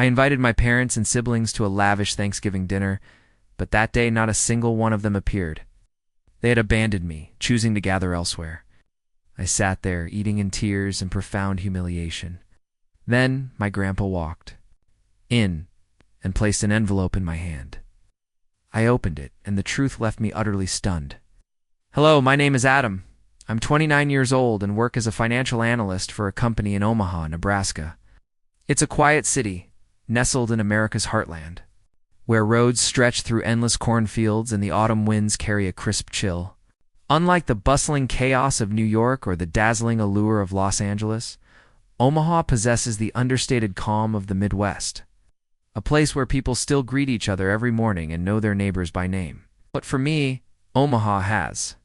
I invited my parents and siblings to a lavish Thanksgiving dinner, but that day not a single one of them appeared. They had abandoned me, choosing to gather elsewhere. I sat there, eating in tears and profound humiliation. Then my grandpa walked in and placed an envelope in my hand. I opened it, and the truth left me utterly stunned. "Hello, my name is Adam. I'm 29 years old and work as a financial analyst for a company in Omaha, Nebraska. It's a quiet city, nestled in America's heartland, where roads stretch through endless cornfields and the autumn winds carry a crisp chill. Unlike the bustling chaos of New York or the dazzling allure of Los Angeles, Omaha possesses the understated calm of the Midwest, a place where people still greet each other every morning and know their neighbors by name. But for me, Omaha has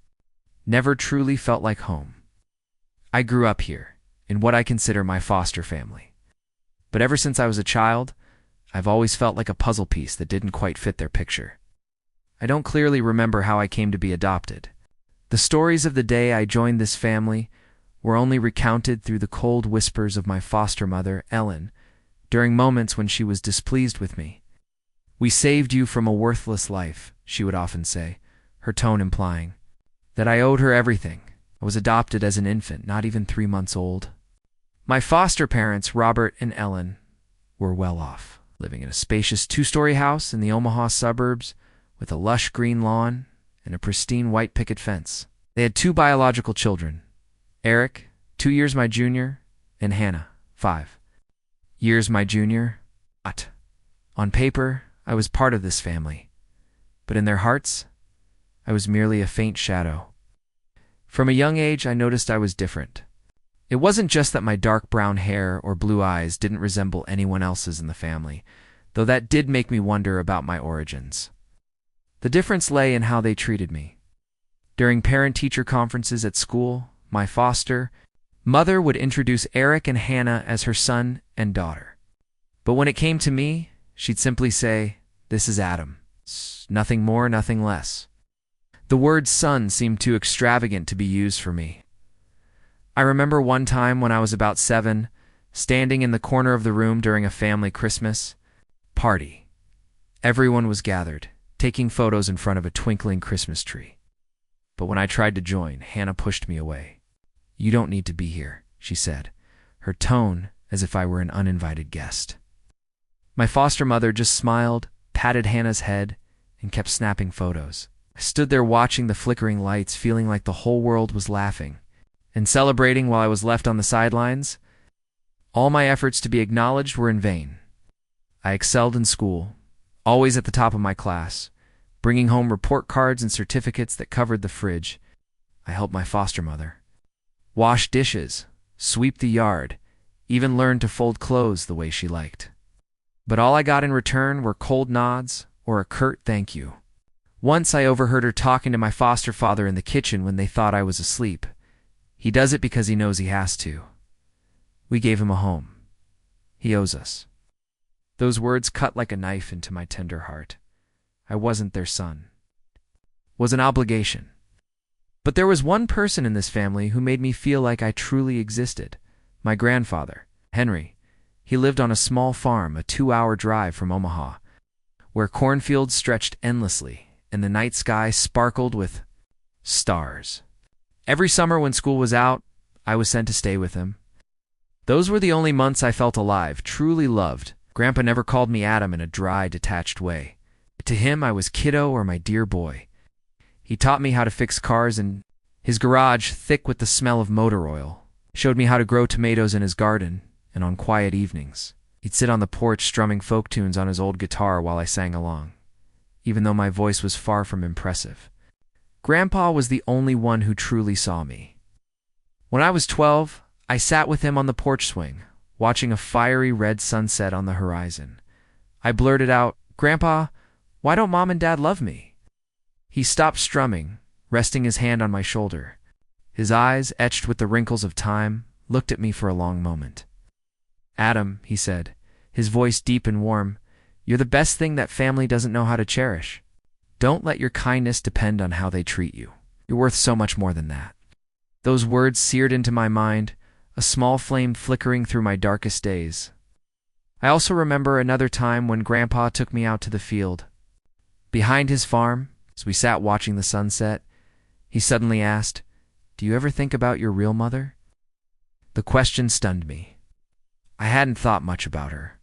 never truly felt like home. I grew up here, in what I consider my foster family. But ever since I was a child, I've always felt like a puzzle piece that didn't quite fit their picture. I don't clearly remember how I came to be adopted. The stories of the day I joined this family were only recounted through the cold whispers of my foster mother, Ellen, during moments when she was displeased with me. "We saved you from a worthless life," she would often say, her tone implying that I owed her everything. I was adopted as an infant, not even 3 months old. My foster parents, Robert and Ellen, were well off, living in a spacious 2-story house in the Omaha suburbs with a lush green lawn and a pristine white picket fence. They had 2 biological children, Eric, 2 years my junior, and Hannah, 5 years my junior. On paper, I was part of this family, but in their hearts, I was merely a faint shadow. From a young age, I noticed I was different. It wasn't just that my dark brown hair or blue eyes didn't resemble anyone else's in the family, though that did make me wonder about my origins. The difference lay in how they treated me. During parent-teacher conferences at school, my foster mother would introduce Eric and Hannah as her son and daughter. But when it came to me, she'd simply say, "This is Adam." Nothing more, nothing less. The word son seemed too extravagant to be used for me. I remember one time when I was about 7, standing in the corner of the room during a family Christmas party. Everyone was gathered, taking photos in front of a twinkling Christmas tree. But when I tried to join, Hannah pushed me away. "You don't need to be here," she said, her tone as if I were an uninvited guest. My foster mother just smiled, patted Hannah's head, and kept snapping photos. I stood there watching the flickering lights, feeling like the whole world was laughing and celebrating while I was left on the sidelines. All my efforts to be acknowledged were in vain. I excelled in school, always at the top of my class, bringing home report cards and certificates that covered the fridge. I helped my foster mother wash dishes, sweep the yard, even learned to fold clothes the way she liked. But all I got in return were cold nods or a curt thank you. Once I overheard her talking to my foster father in the kitchen when they thought I was asleep. "He does it because he knows he has to. We gave him a home. He owes us." Those words cut like a knife into my tender heart. I wasn't their son. It was an obligation. But there was one person in this family who made me feel like I truly existed. My grandfather, Henry. He lived on a small farm, a 2-hour drive from Omaha, where cornfields stretched endlessly and the night sky sparkled with stars. Every summer when school was out, I was sent to stay with him. Those were the only months I felt alive, truly loved. Grandpa never called me Adam in a dry, detached way. To him, I was kiddo or my dear boy. He taught me how to fix cars in his garage, thick with the smell of motor oil. Showed me how to grow tomatoes in his garden, and on quiet evenings, he'd sit on the porch strumming folk tunes on his old guitar while I sang along, even though my voice was far from impressive. Grandpa was the only one who truly saw me. When I was 12, I sat with him on the porch swing, watching a fiery red sunset on the horizon. I blurted out, "Grandpa, why don't Mom and Dad love me?" He stopped strumming, resting his hand on my shoulder. His eyes, etched with the wrinkles of time, looked at me for a long moment. "Adam," he said, his voice deep and warm, "you're the best thing that family doesn't know how to cherish. Don't let your kindness depend on how they treat you. You're worth so much more than that." Those words seared into my mind, a small flame flickering through my darkest days. I also remember another time when Grandpa took me out to the field. Behind his farm, as we sat watching the sunset, he suddenly asked, "Do you ever think about your real mother?" The question stunned me. I hadn't thought much about her.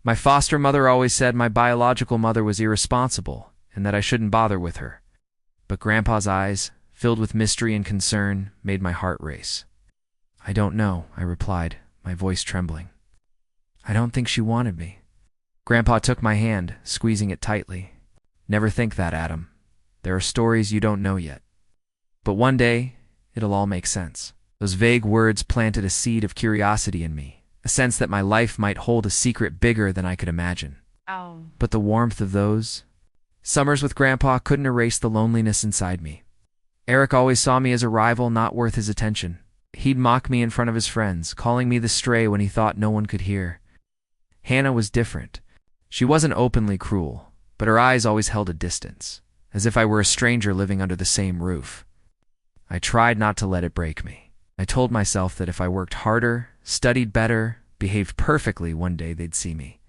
My foster mother always said my biological mother was irresponsible and that I shouldn't bother with her. But Grandpa's eyes, filled with mystery and concern, made my heart race. "I don't know," I replied, my voice trembling. "I don't think she wanted me." Grandpa took my hand, squeezing it tightly. "Never think that, Adam. There are stories you don't know yet. But one day, it'll all make sense." Those vague words planted a seed of curiosity in me, a sense that my life might hold a secret bigger than I could imagine. Oh. But the warmth of those summers with Grandpa couldn't erase the loneliness inside me. Eric always saw me as a rival not worth his attention. He'd mock me in front of his friends, calling me the stray when he thought no one could hear. Hannah was different. She wasn't openly cruel, but her eyes always held a distance, as if I were a stranger living under the same roof. I tried not to let it break me. I told myself that if I worked harder, studied better, behaved perfectly, one day they'd see me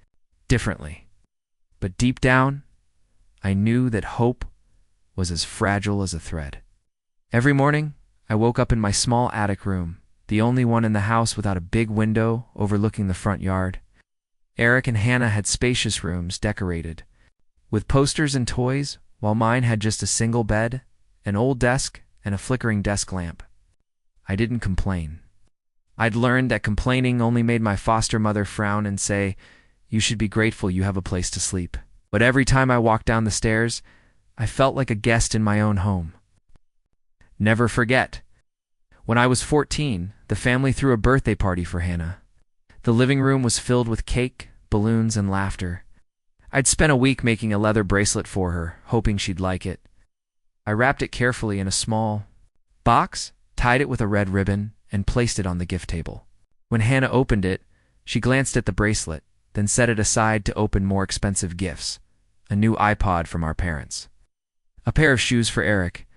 differently. But deep down, I knew that hope was as fragile as a thread. Every morning, I woke up in my small attic room, the only one in the house without a big window overlooking the front yard. Eric and Hannah had spacious rooms decorated with posters and toys, while mine had just a single bed, an old desk, and a flickering desk lamp. I didn't complain. I'd learned that complaining only made my foster mother frown and say, "You should be grateful you have a place to sleep." But every time I walked down the stairs, I felt like a guest in my own home. Never forget. When I was 14, the family threw a birthday party for Hannah. The living room was filled with cake, balloons, and laughter. I'd spent a week making a leather bracelet for her, hoping she'd like it. I wrapped it carefully in a small box, tied it with a red ribbon, and placed it on the gift table. When Hannah opened it, she glanced at the bracelet, then set it aside to open more expensive gifts, a new iPod from our parents, a pair of shoes for Eric.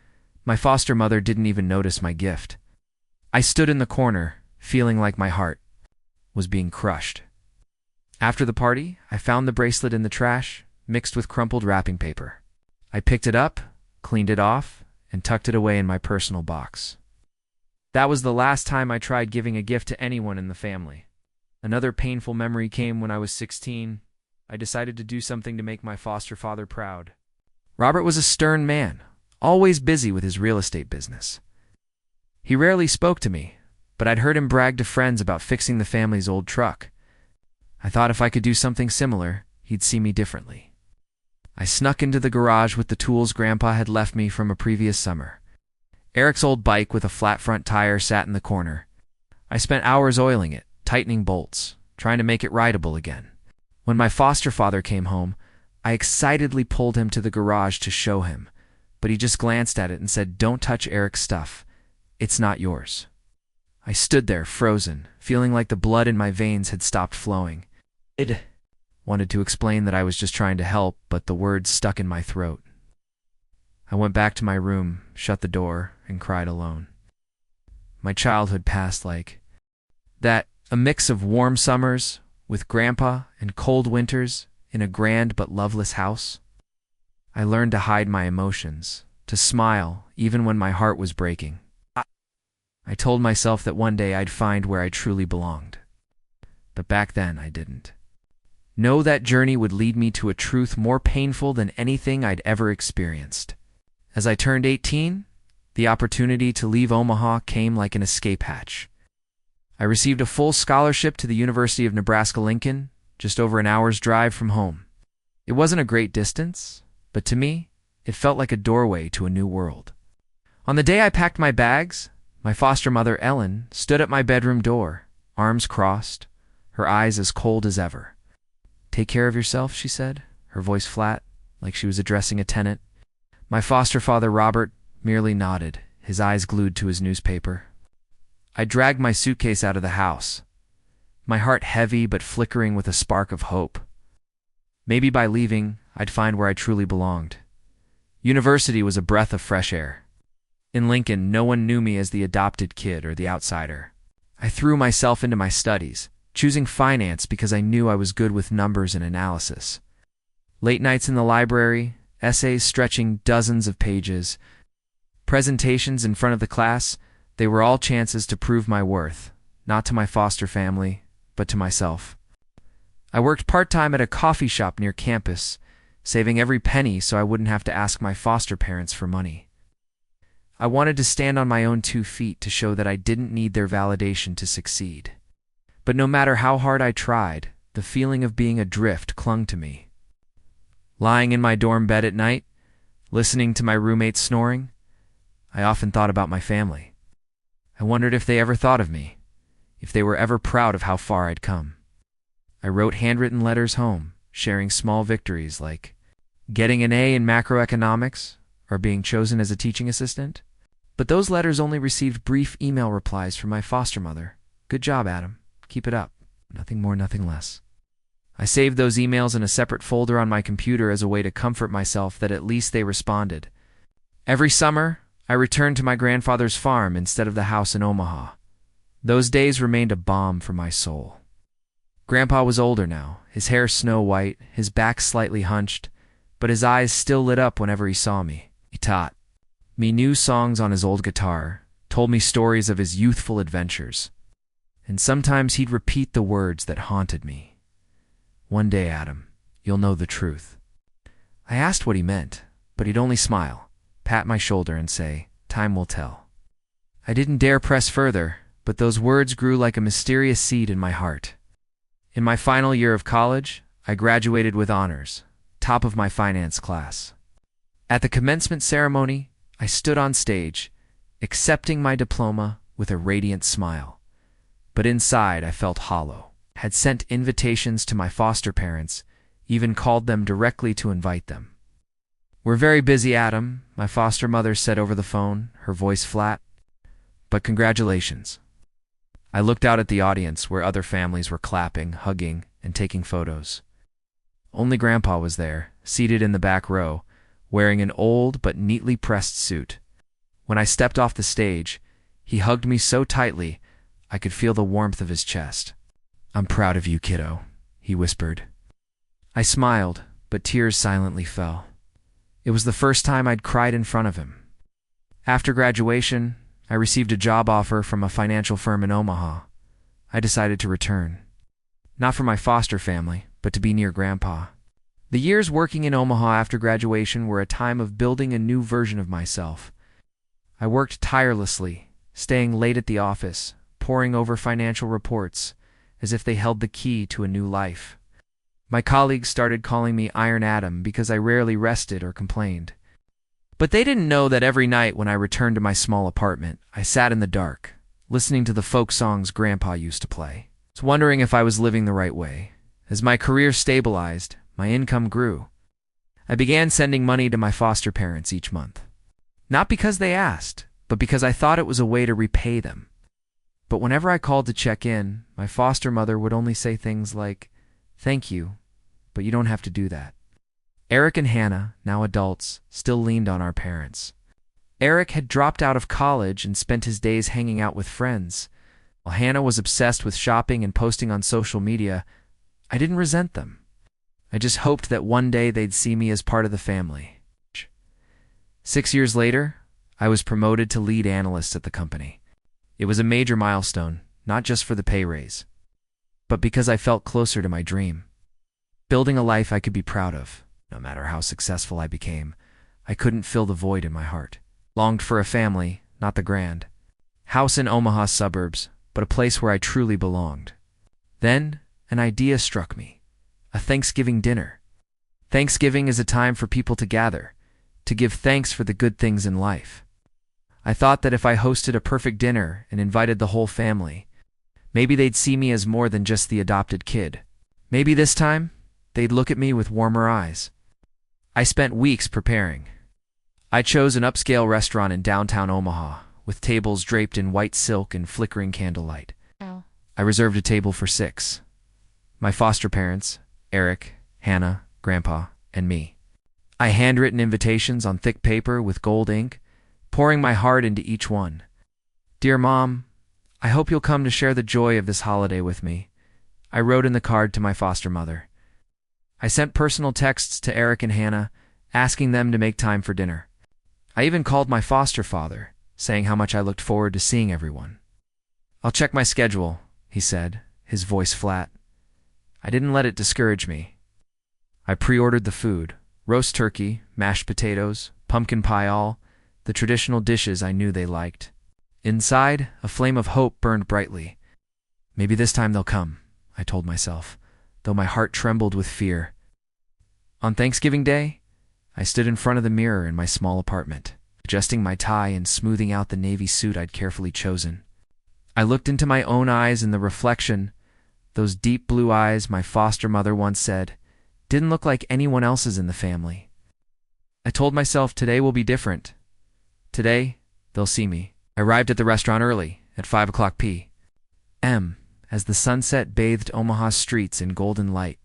My foster mother didn't even notice my gift. I stood in the corner, feeling like my heart was being crushed. After the party, I found the bracelet in the trash, mixed with crumpled wrapping paper. I picked it up, cleaned it off, and tucked it away in my personal box. That was the last time I tried giving a gift to anyone in the family. Another painful memory came when I was 16. I decided to do something to make my foster father proud. Robert was a stern man, always busy with his real estate business. He rarely spoke to me, but I'd heard him brag to friends about fixing the family's old truck. I thought if I could do something similar, he'd see me differently. I snuck into the garage with the tools Grandpa had left me from a previous summer. Eric's old bike with a flat front tire sat in the corner. I spent hours oiling it, tightening bolts, trying to make it rideable again. When my foster father came home, I excitedly pulled him to the garage to show him, but he just glanced at it and said, "Don't touch Eric's stuff. It's not yours." I stood there, frozen, feeling like the blood in my veins had stopped flowing. I wanted to explain that I was just trying to help, but the words stuck in my throat. I went back to my room, shut the door, and cried alone. My childhood passed like that, a mix of warm summers with Grandpa and cold winters in a grand but loveless house. I learned to hide my emotions, to smile even when my heart was breaking. I told myself that one day I'd find where I truly belonged. But back then I didn't. No, that journey would lead me to a truth more painful than anything I'd ever experienced. As I turned 18, the opportunity to leave Omaha came like an escape hatch. I received a full scholarship to the University of Nebraska-Lincoln, just over an hour's drive from home. It wasn't a great distance, but to me, it felt like a doorway to a new world. On the day I packed my bags, my foster mother, Ellen, stood at my bedroom door, arms crossed, her eyes as cold as ever. "Take care of yourself," she said, her voice flat, like she was addressing a tenant. My foster father, Robert, merely nodded, his eyes glued to his newspaper. I dragged my suitcase out of the house, my heart heavy but flickering with a spark of hope. Maybe by leaving, I'd find where I truly belonged. University was a breath of fresh air. In Lincoln, no one knew me as the adopted kid or the outsider. I threw myself into my studies, choosing finance because I knew I was good with numbers and analysis. Late nights in the library, essays stretching dozens of pages, presentations in front of the class, they were all chances to prove my worth, not to my foster family, but to myself. I worked part-time at a coffee shop near campus, saving every penny so I wouldn't have to ask my foster parents for money. I wanted to stand on my own 2 feet to show that I didn't need their validation to succeed. But no matter how hard I tried, the feeling of being adrift clung to me. Lying in my dorm bed at night, listening to my roommates snoring, I often thought about my family. I wondered if they ever thought of me, if they were ever proud of how far I'd come. I wrote handwritten letters home, sharing small victories like getting an A in macroeconomics or being chosen as a teaching assistant. But those letters only received brief email replies from my foster mother. "Good job, Adam. Keep it up." Nothing more, nothing less. I saved those emails in a separate folder on my computer as a way to comfort myself that at least they responded. Every summer, I returned to my grandfather's farm instead of the house in Omaha. Those days remained a balm for my soul. Grandpa was older now, his hair snow-white, his back slightly hunched, but his eyes still lit up whenever he saw me. He taught me new songs on his old guitar, told me stories of his youthful adventures, and sometimes he'd repeat the words that haunted me. "One day, Adam, you'll know the truth." I asked what he meant, but he'd only smile, pat my shoulder, and say, "Time will tell." I didn't dare press further, but those words grew like a mysterious seed in my heart. In my final year of college, I graduated with honors, top of my finance class. At the commencement ceremony, I stood on stage, accepting my diploma with a radiant smile. But inside, I felt hollow. Had sent invitations to my foster parents, even called them directly to invite them. "We're very busy, Adam," my foster mother said over the phone, her voice flat. "But congratulations." I looked out at the audience where other families were clapping, hugging, and taking photos. Only Grandpa was there, seated in the back row, wearing an old but neatly pressed suit. When I stepped off the stage, he hugged me so tightly I could feel the warmth of his chest. "I'm proud of you, kiddo," he whispered. I smiled, but tears silently fell. It was the first time I'd cried in front of him. After graduation, I received a job offer from a financial firm in Omaha. I decided to return. Not for my foster family, but to be near Grandpa. The years working in Omaha after graduation were a time of building a new version of myself. I worked tirelessly, staying late at the office, poring over financial reports, as if they held the key to a new life. My colleagues started calling me Iron Adam because I rarely rested or complained. But they didn't know that every night when I returned to my small apartment, I sat in the dark, listening to the folk songs Grandpa used to play, wondering if I was living the right way. As my career stabilized, my income grew. I began sending money to my foster parents each month. Not because they asked, but because I thought it was a way to repay them. But whenever I called to check in, my foster mother would only say things like, "Thank you, but you don't have to do that." Eric and Hannah, now adults, still leaned on our parents. Eric had dropped out of college and spent his days hanging out with friends. While Hannah was obsessed with shopping and posting on social media, I didn't resent them. I just hoped that one day they'd see me as part of the family. 6 years later, I was promoted to lead analyst at the company. It was a major milestone, not just for the pay raise, but because I felt closer to my dream. Building a life I could be proud of. No matter how successful I became, I couldn't fill the void in my heart. Longed for a family, not the grand house in Omaha suburbs, but a place where I truly belonged. Then, an idea struck me. A Thanksgiving dinner. Thanksgiving is a time for people to gather, to give thanks for the good things in life. I thought that if I hosted a perfect dinner and invited the whole family, maybe they'd see me as more than just the adopted kid. Maybe this time, they'd look at me with warmer eyes. I spent weeks preparing. I chose an upscale restaurant in downtown Omaha, with tables draped in white silk and flickering candlelight. I reserved a table for 6. My foster parents, Eric, Hannah, Grandpa, and me. I handwritten invitations on thick paper with gold ink, pouring my heart into each one. "Dear Mom, I hope you'll come to share the joy of this holiday with me. I wrote in the card to my foster mother. I sent personal texts to Eric and Hannah, asking them to make time for dinner. I even called my foster father, saying how much I looked forward to seeing everyone. "I'll check my schedule," he said, his voice flat. I didn't let it discourage me. I pre-ordered the food: roast turkey, mashed potatoes, pumpkin pie, all the traditional dishes I knew they liked. Inside, a flame of hope burned brightly. Maybe this time they'll come, I told myself, though my heart trembled with fear. On Thanksgiving Day, I stood in front of the mirror in my small apartment, adjusting my tie and smoothing out the navy suit I'd carefully chosen. I looked into my own eyes in the reflection, those deep blue eyes my foster mother once said didn't look like anyone else's in the family. I told myself today will be different. Today, they'll see me. I arrived at the restaurant early, at 5 o'clock p.m., as the sunset bathed Omaha's streets in golden light.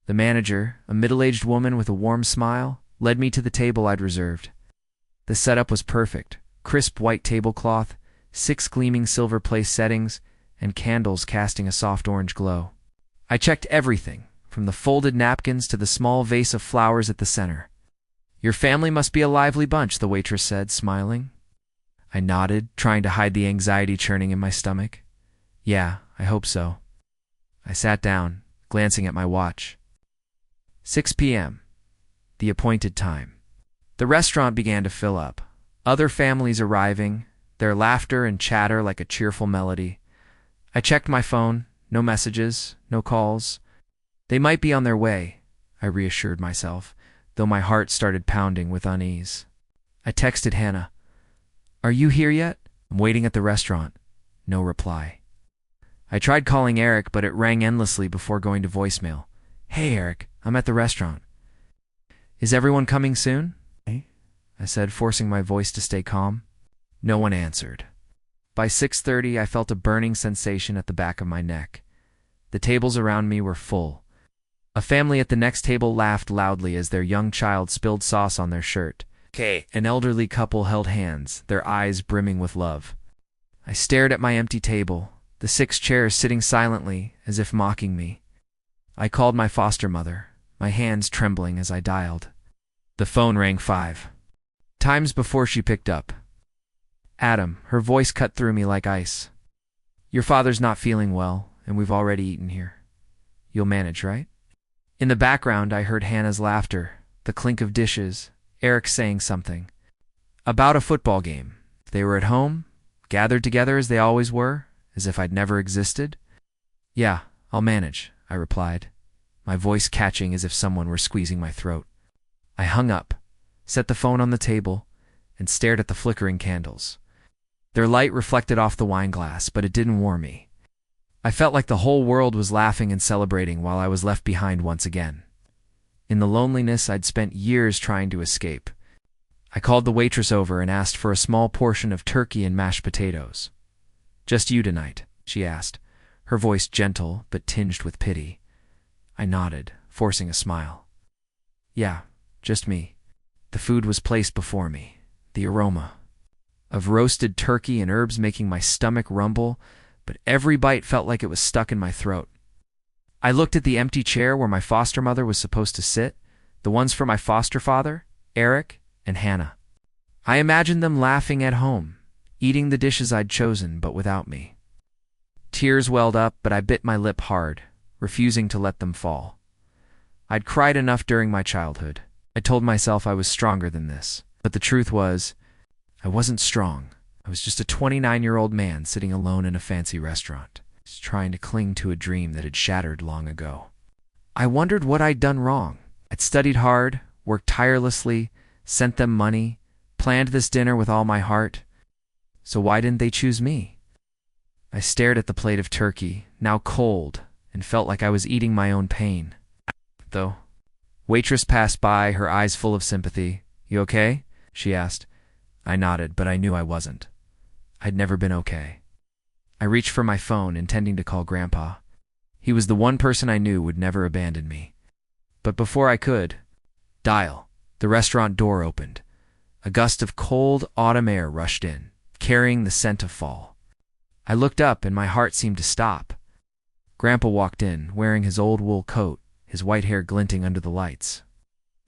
The manager, a middle-aged woman with a warm smile, led me to the table I'd reserved. The setup was perfect: crisp white tablecloth, 6 gleaming silver place settings, and candles casting a soft orange glow. I checked everything, from the folded napkins to the small vase of flowers at the center. "Your family must be a lively bunch," the waitress said, smiling. I nodded, trying to hide the anxiety churning in my stomach. "Yeah, I hope so." I sat down, glancing at my watch. 6 p.m., the appointed time. The restaurant began to fill up, other families arriving, their laughter and chatter like a cheerful melody. I checked my phone: no messages, no calls. They might be on their way, I reassured myself, though my heart started pounding with unease. I texted Hannah. "Are you here yet? I'm waiting at the restaurant." No reply. I tried calling Eric, but it rang endlessly before going to voicemail. "Hey, Eric, I'm at the restaurant." "Is everyone coming soon?" I said, forcing my voice to stay calm. No one answered. By 6:30, I felt a burning sensation at the back of my neck. The tables around me were full. A family at the next table laughed loudly as their young child spilled sauce on their shirt. An elderly couple held hands, their eyes brimming with love. I stared at my empty table, the 6 chairs sitting silently, as if mocking me. I called my foster mother, my hands trembling as I dialed. The phone rang 5 times before she picked up. "Adam," her voice cut through me like ice. "Your father's not feeling well, and we've already eaten here. You'll manage, right?" In the background, I heard Hannah's laughter, the clink of dishes, Eric saying something about a football game. They were at home, gathered together as they always were, as if I'd never existed. "Yeah, I'll manage," I replied, my voice catching as if someone were squeezing my throat. I hung up, set the phone on the table, and stared at the flickering candles. Their light reflected off the wine glass, but it didn't warm me. I felt like the whole world was laughing and celebrating while I was left behind once again. In the loneliness I'd spent years trying to escape, I called the waitress over and asked for a small portion of turkey and mashed potatoes. "Just you tonight?" she asked, her voice gentle but tinged with pity. I nodded, forcing a smile. "Yeah, just me." The food was placed before me, the aroma of roasted turkey and herbs making my stomach rumble, but every bite felt like it was stuck in my throat. I looked at the empty chair where my foster mother was supposed to sit, the ones for my foster father, Eric, and Hannah. I imagined them laughing at home, eating the dishes I'd chosen, but without me. Tears welled up, but I bit my lip hard, refusing to let them fall. I'd cried enough during my childhood. I told myself I was stronger than this, but the truth was, I wasn't strong. I was just a 29-year-old man sitting alone in a fancy restaurant, just trying to cling to a dream that had shattered long ago. I wondered what I'd done wrong. I'd studied hard, worked tirelessly, sent them money, planned this dinner with all my heart. So why didn't they choose me? I stared at the plate of turkey, now cold, and felt like I was eating my own pain. Though, waitress passed by, her eyes full of sympathy. "You okay?" she asked. I nodded, but I knew I wasn't. I'd never been okay. I reached for my phone, intending to call Grandpa. He was the one person I knew would never abandon me. But before I could dial, the restaurant door opened. A gust of cold autumn air rushed in, carrying the scent of fall. I looked up, and my heart seemed to stop. Grandpa walked in, wearing his old wool coat, his white hair glinting under the lights.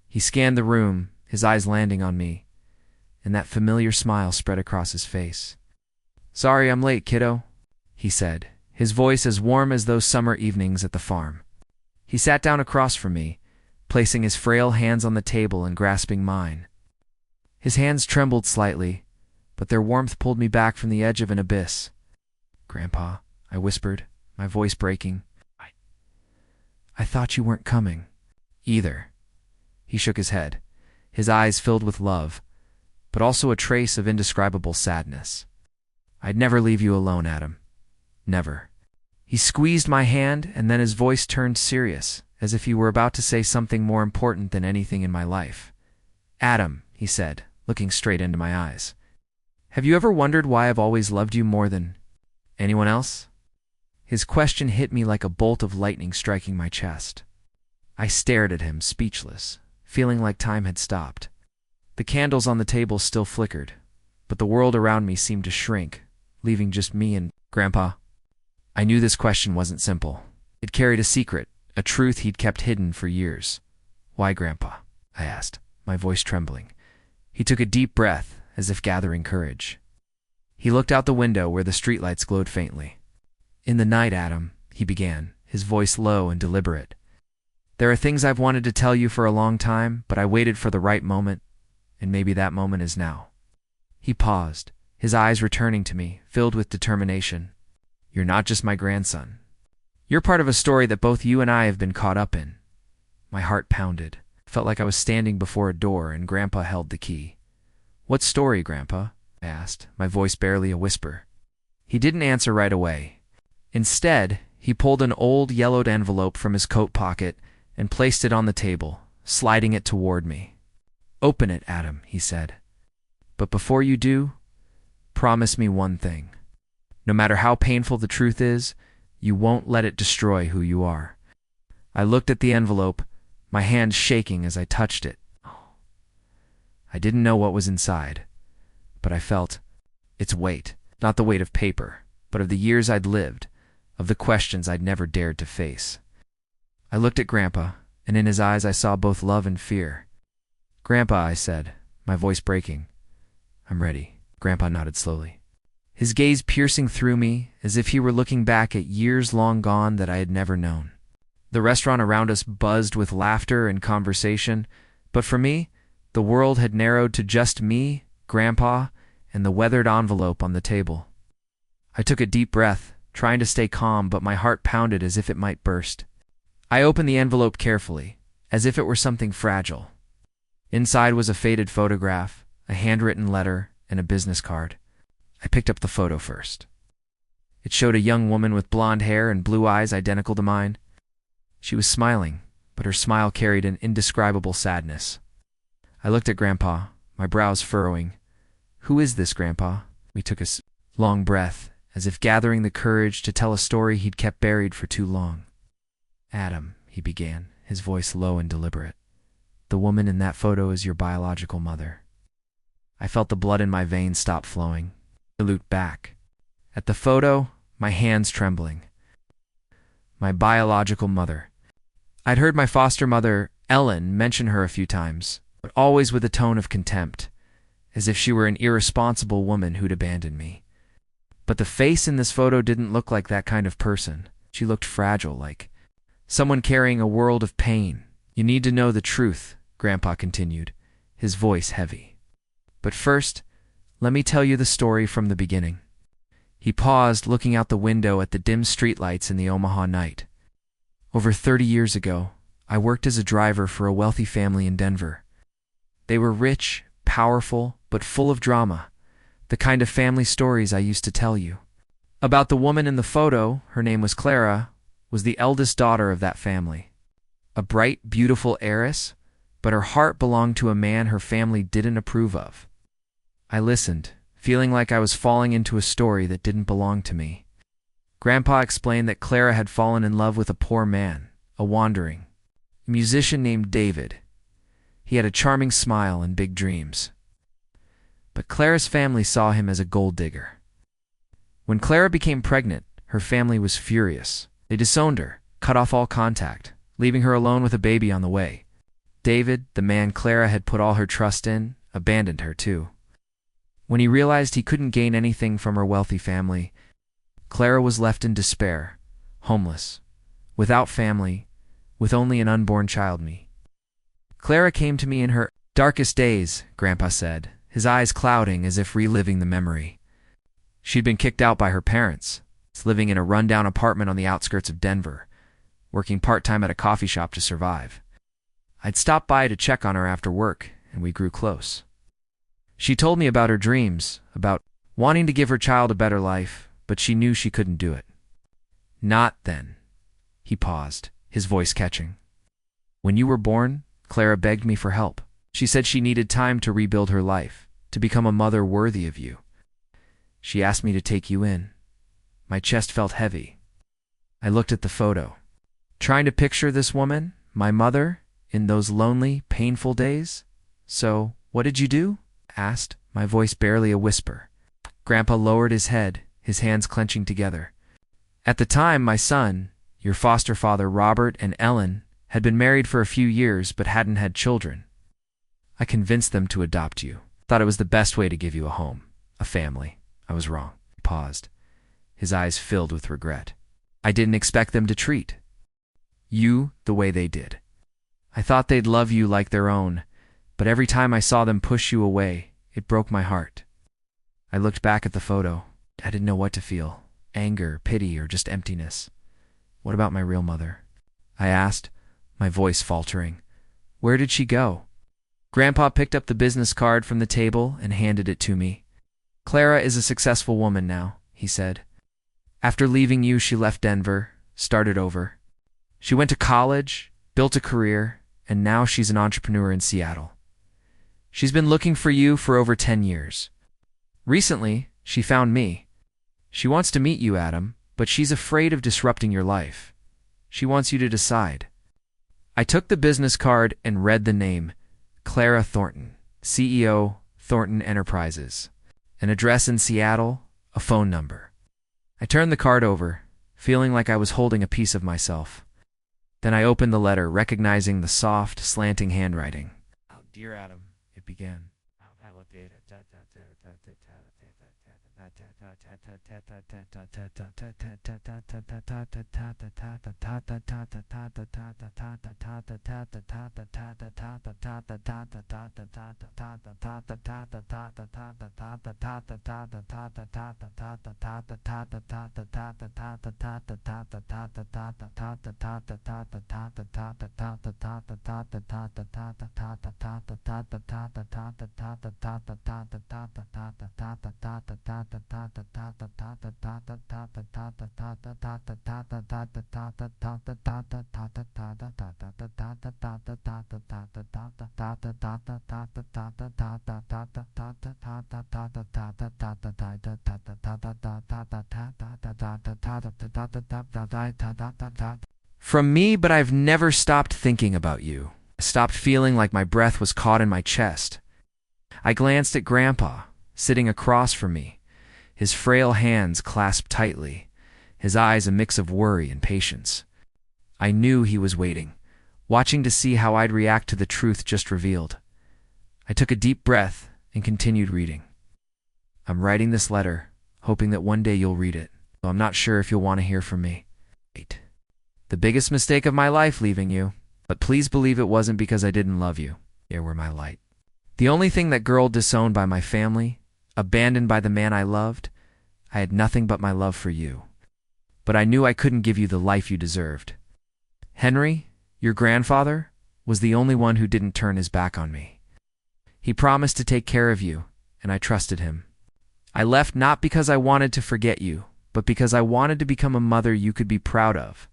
He scanned the room, his eyes landing on me, and that familiar smile spread across his face. "Sorry I'm late, kiddo," he said, his voice as warm as those summer evenings at the farm. He sat down across from me, placing his frail hands on the table and grasping mine. His hands trembled slightly, but their warmth pulled me back from the edge of an abyss. "Grandpa," I whispered, my voice breaking. I thought you weren't coming." "Either." He shook his head, his eyes filled with love, but also a trace of indescribable sadness. "I'd never leave you alone, Adam. Never." He squeezed my hand, and then his voice turned serious, as if he were about to say something more important than anything in my life. "Adam," he said, looking straight into my eyes, "have you ever wondered why I've always loved you more than anyone else?" His question hit me like a bolt of lightning striking my chest. I stared at him, speechless, feeling like time had stopped. The candles on the table still flickered, but the world around me seemed to shrink, leaving just me and Grandpa. I knew this question wasn't simple. It carried a secret, a truth he'd kept hidden for years. "Why, Grandpa?" I asked, my voice trembling. He took a deep breath, as if gathering courage. He looked out the window where the streetlights glowed faintly. "In the night, Adam," he began, his voice low and deliberate. "There are things I've wanted to tell you for a long time, but I waited for the right moment, and maybe that moment is now." He paused, his eyes returning to me, filled with determination. "You're not just my grandson. You're part of a story that both you and I have been caught up in." My heart pounded. Felt like I was standing before a door and Grandpa held the key. "What story, Grandpa?" I asked, my voice barely a whisper. He didn't answer right away. Instead, he pulled an old yellowed envelope from his coat pocket and placed it on the table, sliding it toward me. "Open it, Adam," he said. "But before you do, promise me one thing. No matter how painful the truth is, you won't let it destroy who you are." I looked at the envelope, my hand shaking as I touched it. I didn't know what was inside, but I felt its weight, not the weight of paper, but of the years I'd lived, of the questions I'd never dared to face. I looked at Grandpa, and in his eyes I saw both love and fear. "Grandpa," I said, my voice breaking. "I'm ready." Grandpa nodded slowly, his gaze piercing through me as if he were looking back at years long gone that I had never known. The restaurant around us buzzed with laughter and conversation, but for me, the world had narrowed to just me, Grandpa, and the weathered envelope on the table. I took a deep breath, trying to stay calm, but my heart pounded as if it might burst. I opened the envelope carefully, as if it were something fragile. Inside was a faded photograph, a handwritten letter, and a business card. I picked up the photo first. It showed a young woman with blonde hair and blue eyes identical to mine. She was smiling, but her smile carried an indescribable sadness. I looked at Grandpa, my brows furrowing. "Who is this, Grandpa?" We took a long breath, as if gathering the courage to tell a story he'd kept buried for too long. "Adam," he began, his voice low and deliberate. "The woman in that photo is your biological mother." I felt the blood in my veins stop flowing. I looked back. At the photo, my hands trembling. My biological mother. I'd heard my foster mother, Ellen, mention her a few times, but always with a tone of contempt, as if she were an irresponsible woman who'd abandoned me. But the face in this photo didn't look like that kind of person. She looked fragile, like someone carrying a world of pain. "You need to know the truth," Grandpa continued, his voice heavy. "But first, let me tell you the story from the beginning." He paused, looking out the window at the dim streetlights in the Omaha night. "Over 30 years ago, I worked as a driver for a wealthy family in Denver. They were rich, powerful, but full of drama, the kind of family stories I used to tell you. About the woman in the photo, her name was Clara, was the eldest daughter of that family. A bright, beautiful heiress, but her heart belonged to a man her family didn't approve of." I listened, feeling like I was falling into a story that didn't belong to me. Grandpa explained that Clara had fallen in love with a poor man, a wandering musician named David. He had a charming smile and big dreams. But Clara's family saw him as a gold digger. When Clara became pregnant, her family was furious. They disowned her, cut off all contact, leaving her alone with a baby on the way. David, the man Clara had put all her trust in, abandoned her too. When he realized he couldn't gain anything from her wealthy family, Clara was left in despair, homeless, without family, with only an unborn child, me. Clara came to me in her darkest days, Grandpa said, his eyes clouding as if reliving the memory. She'd been kicked out by her parents, living in a rundown apartment on the outskirts of Denver, working part-time at a coffee shop to survive. I'd stopped by to check on her after work, and we grew close. She told me about her dreams, about wanting to give her child a better life, but she knew she couldn't do it. Not then. He paused, his voice catching. When you were born, Clara begged me for help. She said she needed time to rebuild her life, to become a mother worthy of you. She asked me to take you in. My chest felt heavy. I looked at the photo, trying to picture this woman, my mother, in those lonely, painful days. So, what did you do? Asked, my voice barely a whisper. Grandpa lowered his head, his hands clenching together. At the time, my son, your foster father Robert and Ellen, had been married for a few years but hadn't had children. I convinced them to adopt you. Thought it was the best way to give you a home, a family. I was wrong. He paused, his eyes filled with regret. I didn't expect them to treat you the way they did. I thought they'd love you like their own, but every time I saw them push you away, it broke my heart. I looked back at the photo. I didn't know what to feel, anger, pity, or just emptiness. What about my real mother? I asked, my voice faltering. Where did she go? Grandpa picked up the business card from the table and handed it to me. Clara is a successful woman now, he said. After leaving you, she left Denver, started over. She went to college, built a career, and now she's an entrepreneur in Seattle. She's been looking for you for over 10 years. Recently, she found me. She wants to meet you, Adam, but she's afraid of disrupting your life. She wants you to decide. I took the business card and read the name, Clara Thornton, CEO, Thornton Enterprises. An address in Seattle, a phone number. I turned the card over, feeling like I was holding a piece of myself. Then I opened the letter, recognizing the soft, slanting handwriting. Oh, dear Adam, it began. From me, but I've never stopped thinking about you. I stopped feeling like my breath was caught in my chest. I glanced at Grandpa, sitting across from me, his frail hands clasped tightly, his eyes a mix of worry and patience. I knew he was waiting, watching to see how I'd react to the truth just revealed. I took a deep breath and continued reading. I'm writing this letter, hoping that one day you'll read it, though I'm not sure if you'll want to hear from me. The biggest mistake of my life leaving you, but please believe it wasn't because I didn't love you. You were my light. The only thing that girl disowned by my family, abandoned by the man I loved, I had nothing but my love for you. But I knew I couldn't give you the life you deserved. Henry, your grandfather, was the only one who didn't turn his back on me. He promised to take care of you, and I trusted him. I left not because I wanted to forget you, but because I wanted to become a mother you could be proud of.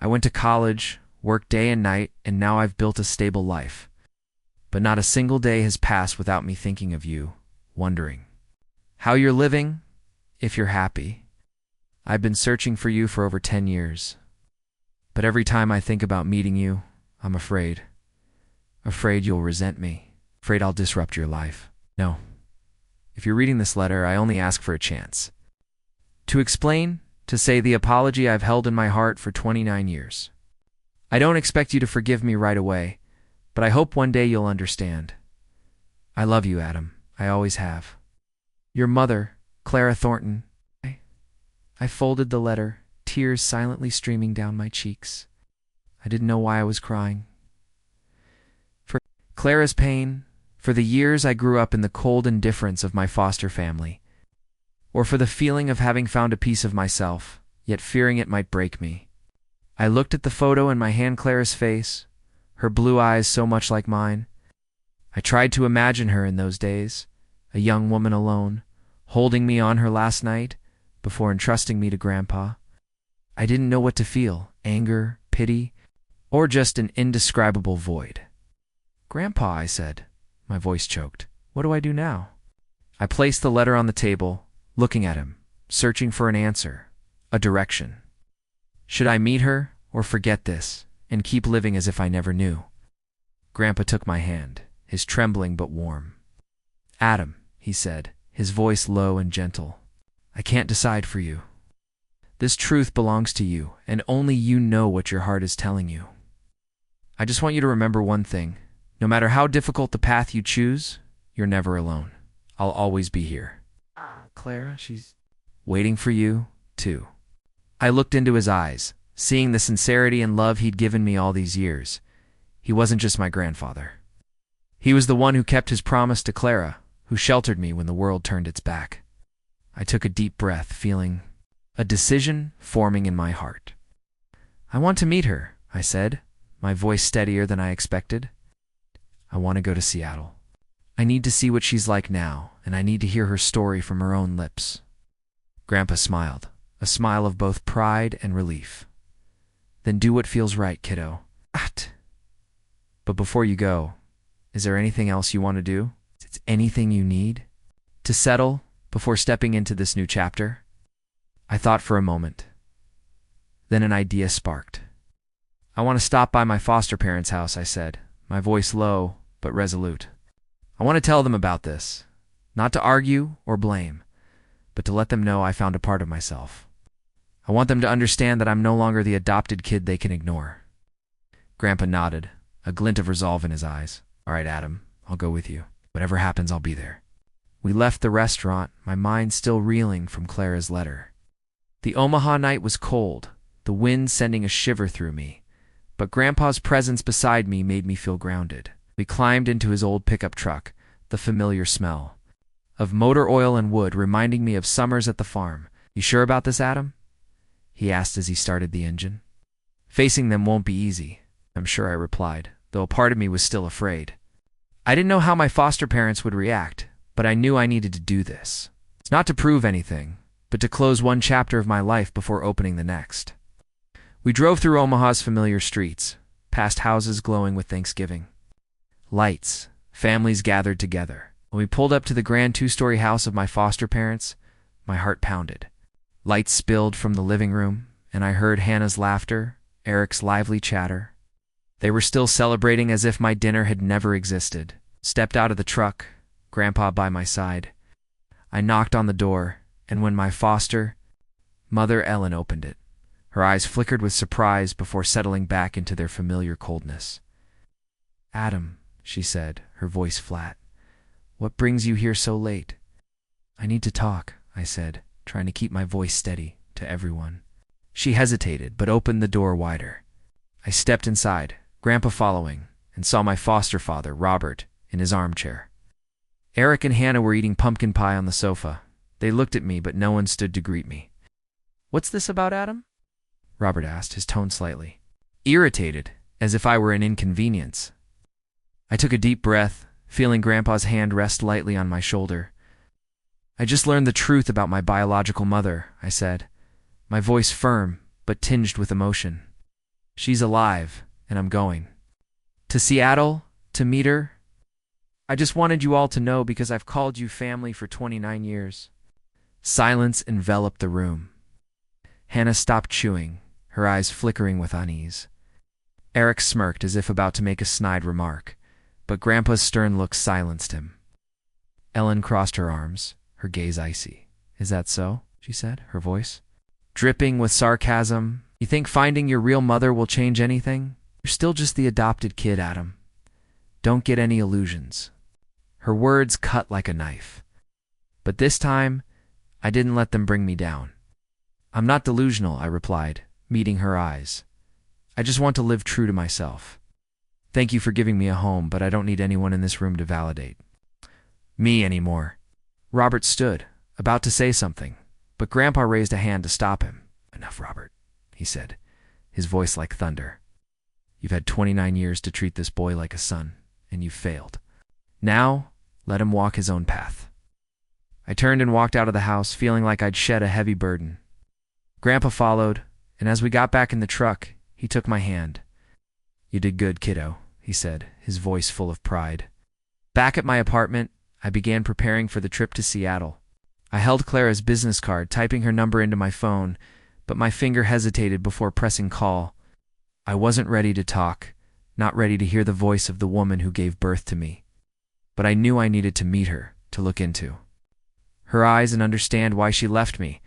I went to college, worked day and night, and now I've built a stable life. But not a single day has passed without me thinking of you, wondering how you're living, if you're happy. I've been searching for you for over 10 years. But every time I think about meeting you, I'm afraid. Afraid you'll resent me. Afraid I'll disrupt your life. No. If you're reading this letter, I only ask for a chance. To explain, to say the apology I've held in my heart for 29 years. I don't expect you to forgive me right away, but I hope one day you'll understand. I love you, Adam. I always have. Your mother, Clara Thornton. I folded the letter, tears silently streaming down my cheeks. I didn't know why I was crying. For Clara's pain, for the years I grew up in the cold indifference of my foster family, or for the feeling of having found a piece of myself, yet fearing it might break me. I looked at the photo in my hand, Clara's face, her blue eyes so much like mine. I tried to imagine her in those days, a young woman alone, holding me on her last night before entrusting me to Grandpa. I didn't know what to feel, anger, pity, or just an indescribable void. Grandpa, I said. My voice choked. What do I do now? I placed the letter on the table, looking at him, searching for an answer, a direction. Should I meet her or forget this and keep living as if I never knew? Grandpa took my hand, his trembling but warm. Adam, he said, his voice low and gentle, I can't decide for you. This truth belongs to you, and only you know what your heart is telling you. I just want you to remember one thing. No matter how difficult the path you choose, you're never alone. I'll always be here. Clara, she's waiting for you, too. I looked into his eyes, seeing the sincerity and love he'd given me all these years. He wasn't just my grandfather. He was the one who kept his promise to Clara, who sheltered me when the world turned its back. I took a deep breath, feeling a decision forming in my heart. I want to meet her, I said, my voice steadier than I expected. I want to go to Seattle. I need to see what she's like now, and I need to hear her story from her own lips. Grandpa smiled, a smile of both pride and relief. Then do what feels right, kiddo. But before you go, is there anything else you want to do? Is it anything you need to settle before stepping into this new chapter? I thought for a moment. Then an idea sparked. I want to stop by my foster parents' house, I said, my voice low but resolute. I want to tell them about this, not to argue or blame, but to let them know I found a part of myself. I want them to understand that I'm no longer the adopted kid they can ignore. Grandpa nodded, a glint of resolve in his eyes. All right, Adam, I'll go with you. Whatever happens, I'll be there. We left the restaurant, my mind still reeling from Clara's letter. The Omaha night was cold, the wind sending a shiver through me, but Grandpa's presence beside me made me feel grounded. We climbed into his old pickup truck, the familiar smell of motor oil and wood reminding me of summers at the farm. You sure about this, Adam? He asked as he started the engine. Facing them won't be easy, I'm sure I replied, though a part of me was still afraid. I didn't know how my foster parents would react, but I knew I needed to do this. It's not to prove anything, but to close one chapter of my life before opening the next. We drove through Omaha's familiar streets, past houses glowing with Thanksgiving. Lights, families gathered together. When we pulled up to the grand two-story house of my foster parents, my heart pounded. Lights spilled from the living room, and I heard Hannah's laughter, Eric's lively chatter. They were still celebrating as if my dinner had never existed. Stepped out of the truck, Grandpa by my side. I knocked on the door, and when my foster mother Ellen opened it, her eyes flickered with surprise before settling back into their familiar coldness. Adam, she said, her voice flat. What brings you here so late? I need to talk, I said, trying to keep my voice steady to everyone. She hesitated, but opened the door wider. I stepped inside, Grandpa following, and saw my foster father, Robert, in his armchair. Eric and Hannah were eating pumpkin pie on the sofa. They looked at me, but no one stood to greet me. What's this about, Adam? Robert asked, his tone slightly irritated, as if I were an inconvenience. I took a deep breath, feeling Grandpa's hand rest lightly on my shoulder. I just learned the truth about my biological mother, I said, my voice firm but tinged with emotion. She's alive, and I'm going. To Seattle, to meet her. I just wanted you all to know because I've called you family for 29 years. Silence enveloped the room. Hannah stopped chewing, her eyes flickering with unease. Eric smirked as if about to make a snide remark, but Grandpa's stern look silenced him. Ellen crossed her arms, her gaze icy. Is that so? She said, her voice dripping with sarcasm. You think finding your real mother will change anything? You're still just the adopted kid, Adam. Don't get any illusions. Her words cut like a knife. But this time, I didn't let them bring me down. I'm not delusional, I replied, meeting her eyes. I just want to live true to myself. Thank you for giving me a home, but I don't need anyone in this room to validate me anymore. Robert stood, about to say something, but Grandpa raised a hand to stop him. Enough, Robert, he said, his voice like thunder. You've had 29 years to treat this boy like a son, and you've failed. Now, let him walk his own path. I turned and walked out of the house, feeling like I'd shed a heavy burden. Grandpa followed, and as we got back in the truck, he took my hand. You did good, kiddo, he said, his voice full of pride. Back at my apartment, I began preparing for the trip to Seattle. I held Clara's business card, typing her number into my phone, but my finger hesitated before pressing call. I wasn't ready to talk, not ready to hear the voice of the woman who gave birth to me. But I knew I needed to meet her, to look into her eyes and understand why she left me,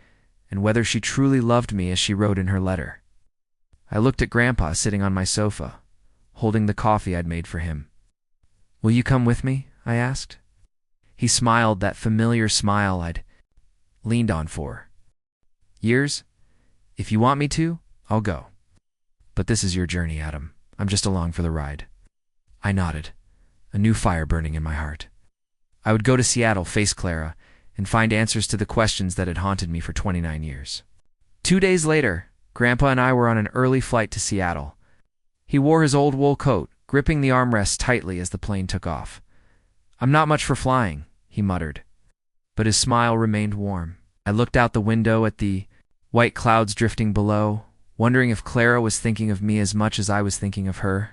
and whether she truly loved me as she wrote in her letter. I looked at Grandpa sitting on my sofa, holding the coffee I'd made for him. Will you come with me? I asked. He smiled, that familiar smile I'd leaned on for years. If you want me to, I'll go. But this is your journey, Adam. I'm just along for the ride. I nodded, a new fire burning in my heart. I would go to Seattle, face Clara, and find answers to the questions that had haunted me for 29 years. 2 days later, Grandpa and I were on an early flight to Seattle. He wore his old wool coat, gripping the armrests tightly as the plane took off. I'm not much for flying, he muttered. But his smile remained warm. I looked out the window at the white clouds drifting below, wondering if Clara was thinking of me as much as I was thinking of her.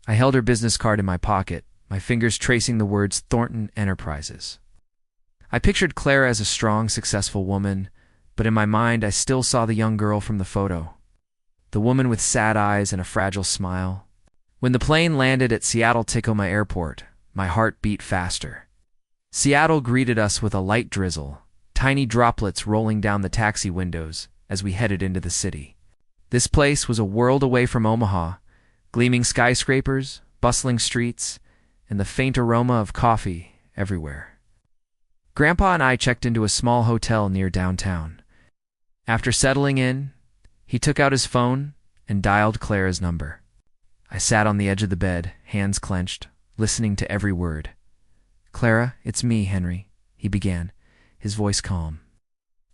I held her business card in my pocket, my fingers tracing the words Thornton Enterprises. I pictured Clara as a strong, successful woman, but in my mind I still saw the young girl from the photo. The woman with sad eyes and a fragile smile. When the plane landed at Seattle-Tacoma Airport, my heart beat faster. Seattle greeted us with a light drizzle, tiny droplets rolling down the taxi windows as we headed into the city. This place was a world away from Omaha, gleaming skyscrapers, bustling streets, and the faint aroma of coffee everywhere. Grandpa and I checked into a small hotel near downtown. After settling in, he took out his phone and dialed Clara's number. I sat on the edge of the bed, hands clenched, listening to every word. Clara, it's me, Henry, he began, his voice calm.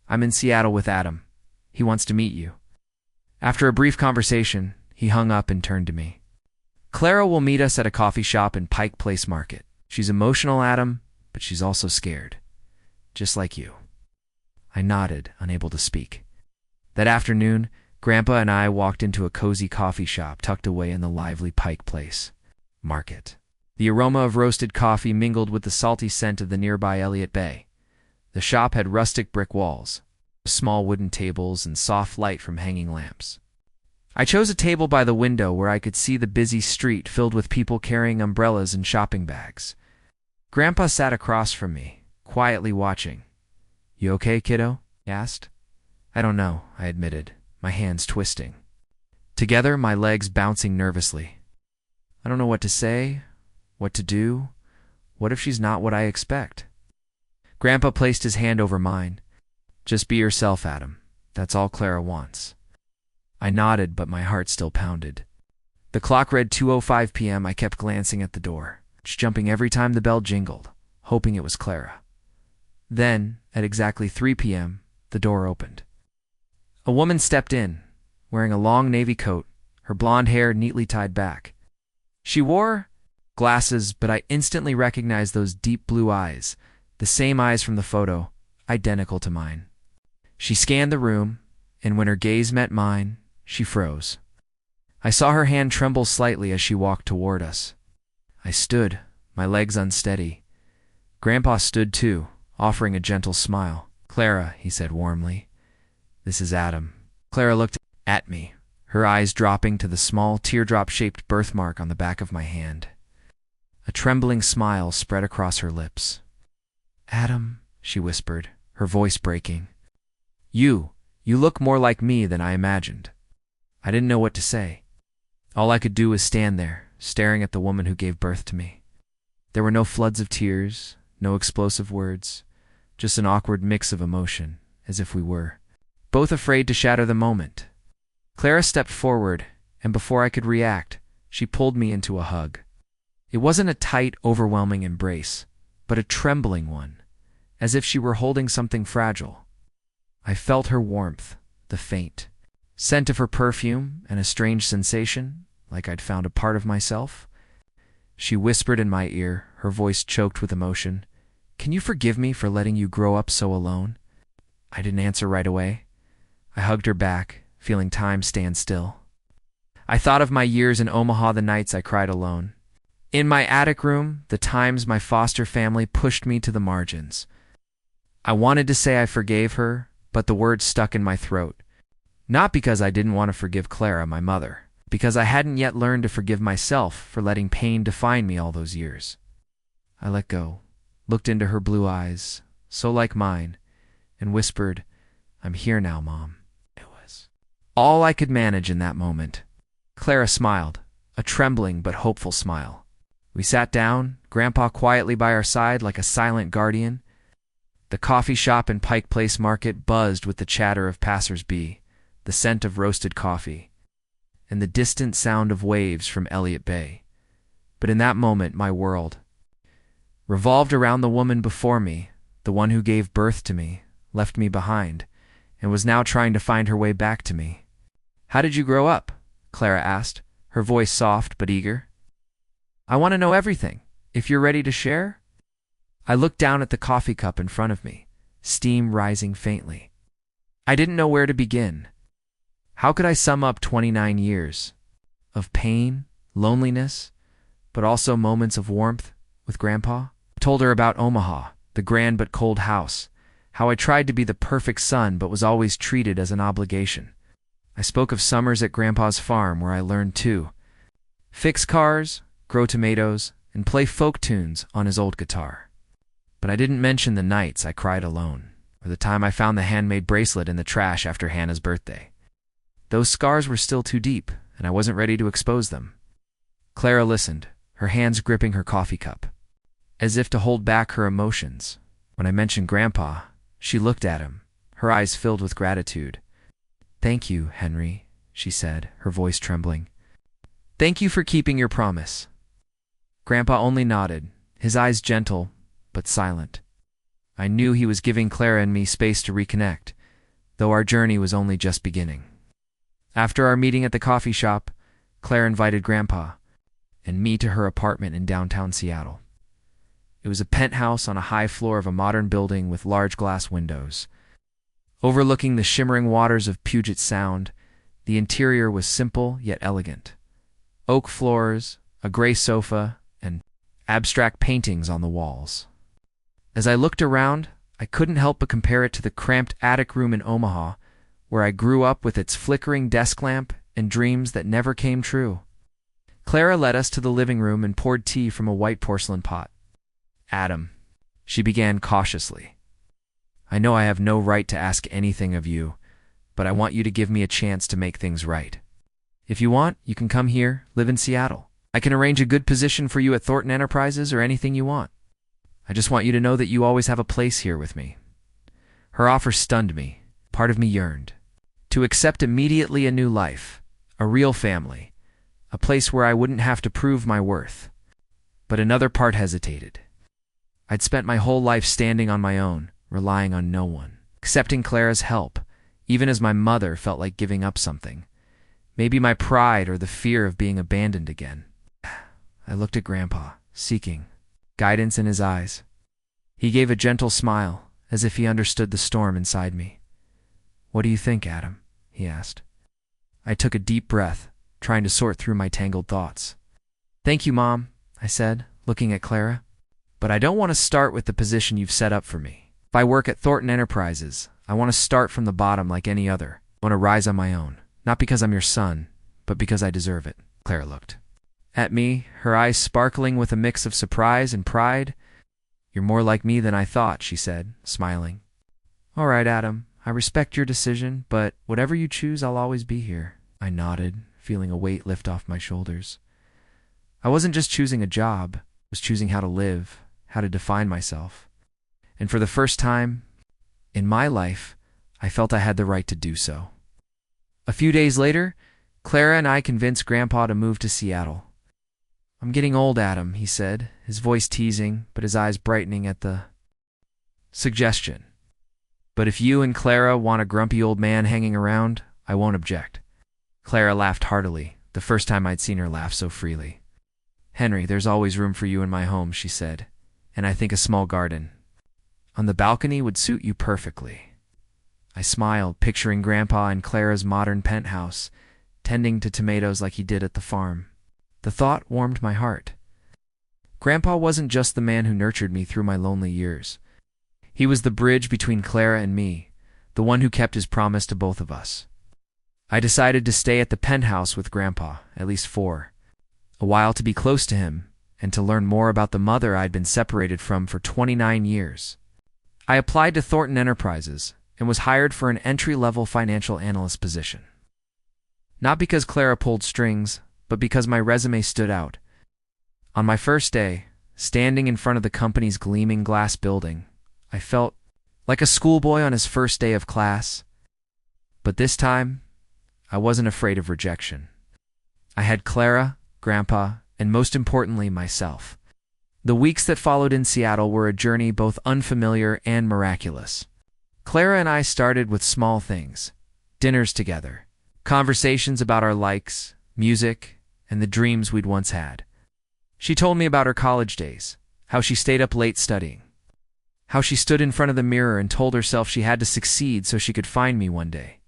I'm in Seattle with Adam. He wants to meet you. After a brief conversation, he hung up and turned to me. Clara will meet us at a coffee shop in Pike Place Market. She's emotional, Adam, but she's also scared. Just like you. I nodded, unable to speak. That afternoon, Grandpa and I walked into a cozy coffee shop tucked away in the lively Pike Place Market. The aroma of roasted coffee mingled with the salty scent of the nearby Elliott Bay. The shop had rustic brick walls, small wooden tables, and soft light from hanging lamps. I chose a table by the window where I could see the busy street filled with people carrying umbrellas and shopping bags. Grandpa sat across from me, quietly watching. You okay, kiddo? He asked. I don't know, I admitted, my hands twisting. Together, my legs bouncing nervously. I don't know what to say, what to do. What if she's not what I expect? Grandpa placed his hand over mine. Just be yourself, Adam. That's all Clara wants. I nodded, but my heart still pounded. The clock read 2:05 p.m. I kept glancing at the door, jumping every time the bell jingled, hoping it was Clara. Then, at exactly 3 p.m., the door opened. A woman stepped in, wearing a long navy coat, her blonde hair neatly tied back. She wore glasses, but I instantly recognized those deep blue eyes, the same eyes from the photo, identical to mine. She scanned the room, and when her gaze met mine, she froze. I saw her hand tremble slightly as she walked toward us. I stood, my legs unsteady. Grandpa stood too, offering a gentle smile. Clara, he said warmly. This is Adam. Clara looked at me, her eyes dropping to the small teardrop-shaped birthmark on the back of my hand. A trembling smile spread across her lips. Adam, she whispered, her voice breaking. You You look more like me than I imagined." I didn't know what to say. All I could do was stand there, staring at the woman who gave birth to me. There were no floods of tears, no explosive words, just an awkward mix of emotion, as if we were both afraid to shatter the moment. Clara stepped forward, and before I could react, she pulled me into a hug. It wasn't a tight, overwhelming embrace, but a trembling one, as if she were holding something fragile. I felt her warmth, the faint scent of her perfume, and a strange sensation, like I'd found a part of myself. She whispered in my ear, her voice choked with emotion, "Can you forgive me for letting you grow up so alone?" I didn't answer right away. I hugged her back, feeling time stand still. I thought of my years in Omaha, the nights I cried alone. In my attic room, the times my foster family pushed me to the margins. I wanted to say I forgave her, but the words stuck in my throat. Not because I didn't want to forgive Clara, my mother, because I hadn't yet learned to forgive myself for letting pain define me all those years. I let go, looked into her blue eyes, so like mine, and whispered, "I'm here now, Mom." It was all I could manage in that moment. Clara smiled, a trembling but hopeful smile. We sat down, Grandpa quietly by our side like a silent guardian. The coffee shop in Pike Place Market buzzed with the chatter of passers-by, the scent of roasted coffee, and the distant sound of waves from Elliott Bay. But in that moment, my world revolved around the woman before me, the one who gave birth to me, left me behind, and was now trying to find her way back to me. "How did you grow up?" Clara asked, her voice soft but eager. "I want to know everything, if you're ready to share." I looked down at the coffee cup in front of me, steam rising faintly. I didn't know where to begin. How could I sum up 29 years of pain, loneliness, but also moments of warmth with Grandpa? I told her about Omaha, the grand but cold house, how I tried to be the perfect son but was always treated as an obligation. I spoke of summers at Grandpa's farm where I learned to fix cars, grow tomatoes, and play folk tunes on his old guitar. But I didn't mention the nights I cried alone, or the time I found the handmade bracelet in the trash after Hannah's birthday. Those scars were still too deep, and I wasn't ready to expose them. Clara listened, her hands gripping her coffee cup, as if to hold back her emotions. When I mentioned Grandpa, she looked at him, her eyes filled with gratitude. "Thank you, Henry," she said, her voice trembling. "Thank you for keeping your promise." Grandpa only nodded, his eyes gentle but silent. I knew he was giving Clara and me space to reconnect, though our journey was only just beginning. After our meeting at the coffee shop, Claire invited Grandpa and me to her apartment in downtown Seattle. It was a penthouse on a high floor of a modern building with large glass windows. Overlooking the shimmering waters of Puget Sound, the interior was simple yet elegant. Oak floors, a gray sofa, and abstract paintings on the walls. As I looked around, I couldn't help but compare it to the cramped attic room in Omaha, where I grew up with its flickering desk lamp and dreams that never came true. Clara led us to the living room and poured tea from a white porcelain pot. "Adam," she began cautiously, "I know I have no right to ask anything of you, but I want you to give me a chance to make things right. If you want, you can come here, live in Seattle. I can arrange a good position for you at Thornton Enterprises or anything you want. I just want you to know that you always have a place here with me." Her offer stunned me. Part of me yearned to accept immediately a new life, a real family, a place where I wouldn't have to prove my worth. But another part hesitated. I'd spent my whole life standing on my own, relying on no one, accepting Clara's help, even as my mother felt like giving up something. Maybe my pride or the fear of being abandoned again. I looked at Grandpa, seeking guidance in his eyes. He gave a gentle smile, as if he understood the storm inside me. "What do you think, Adam?" he asked. I took a deep breath, trying to sort through my tangled thoughts. "Thank you, Mom," I said, looking at Clara. "But I don't want to start with the position you've set up for me. If I work at Thornton Enterprises, I want to start from the bottom like any other. I want to rise on my own, not because I'm your son, but because I deserve it." Clara looked at me, her eyes sparkling with a mix of surprise and pride. "You're more like me than I thought," she said, smiling. "All right, Adam, I respect your decision, but whatever you choose, I'll always be here." I nodded, feeling a weight lift off my shoulders. I wasn't just choosing a job, I was choosing how to live, how to define myself. And for the first time in my life, I felt I had the right to do so. A few days later, Clara and I convinced Grandpa to move to Seattle. "I'm getting old, Adam," he said, his voice teasing, but his eyes brightening at the suggestion. "But if you and Clara want a grumpy old man hanging around, I won't object." Clara laughed heartily, the first time I'd seen her laugh so freely. "Henry, there's always room for you in my home," she said, "and I think a small garden on the balcony would suit you perfectly." I smiled, picturing Grandpa in Clara's modern penthouse, tending to tomatoes like he did at the farm. The thought warmed my heart. Grandpa wasn't just the man who nurtured me through my lonely years. He was the bridge between Clara and me, the one who kept his promise to both of us. I decided to stay at the penthouse with Grandpa, at least for a while, to be close to him and to learn more about the mother I'd been separated from for 29 years. I applied to Thornton Enterprises and was hired for an entry-level financial analyst position. Not because Clara pulled strings, but because my resume stood out. On my first day, standing in front of the company's gleaming glass building, I felt like a schoolboy on his first day of class. But this time, I wasn't afraid of rejection. I had Clara, Grandpa, and most importantly, myself. The weeks that followed in Seattle were a journey both unfamiliar and miraculous. Clara and I started with small things: dinners together, conversations about our likes, music, and the dreams we'd once had. She told me about her college days, how she stayed up late studying, how she stood in front of the mirror and told herself she had to succeed so she could find me one day.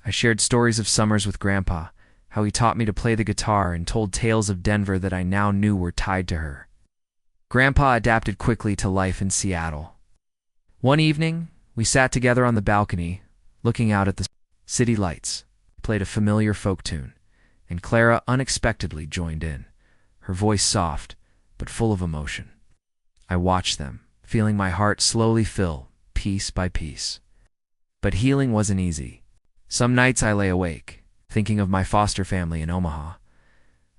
I shared stories of summers with Grandpa, how he taught me to play the guitar and told tales of Denver that I now knew were tied to her. Grandpa adapted quickly to life in Seattle. One evening, we sat together on the balcony, looking out at the city lights, played a familiar folk tune, and Clara unexpectedly joined in, her voice soft, but full of emotion. I watched them, feeling my heart slowly fill, piece by piece. But healing wasn't easy. Some nights I lay awake, thinking of my foster family in Omaha.